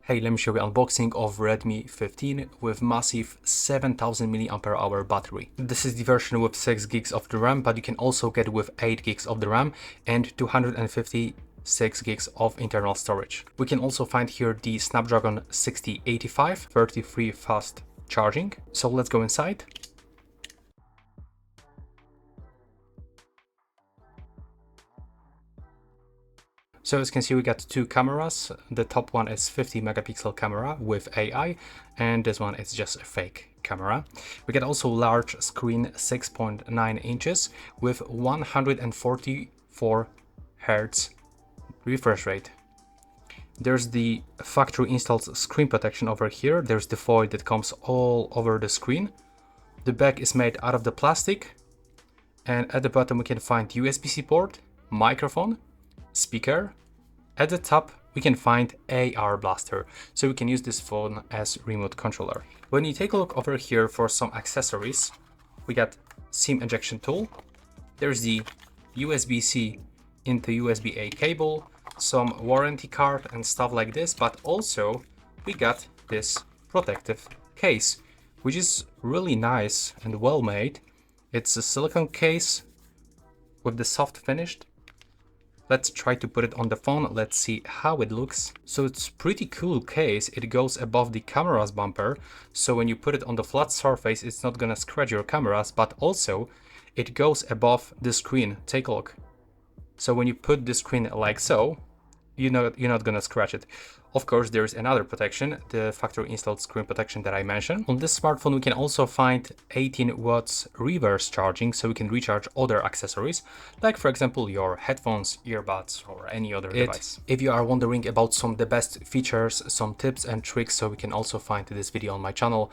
Hey, let me show you unboxing of Redmi 15 with massive 7000 mAh battery. This is the version with 6 gigs of the RAM, but you can also get with 8 gigs of the RAM and 256 gigs of internal storage. We can also find here the Snapdragon 6085, 33 fast charging. So let's go inside. So as you can see, we got two cameras. The top one is 50 megapixel camera with AI, and this one is just a fake camera. We get also large screen, 6.9 inches with 144 Hz refresh rate. There's the factory installed screen protection over here. There's the foil that comes all over the screen. The back is made out of the plastic, and at the bottom we can find USB-C port, microphone, speaker. At the top we can find AR blaster, so we can use this phone as remote controller. When you take a look over here for some accessories, we got SIM ejection tool. There's the USB-C into USB-A cable, some warranty card and stuff like this, but also we got this protective case, which is really nice and well made. It's a silicone case with the soft finish. Let's try to put it on the phone. Let's see how it looks. So it's pretty cool case. It goes above the camera's bumper. So when you put it on the flat surface, it's not gonna scratch your cameras, but also it goes above the screen. Take a look. So when you put the screen like so, you're not gonna scratch it. Of course, there's another protection, the factory installed screen protection that I mentioned. On this smartphone, we can also find 18 watts reverse charging, so we can recharge other accessories, like for example, your headphones, earbuds, or any other device. If you are wondering about some of the best features, some tips and tricks, so we can also find this video on my channel.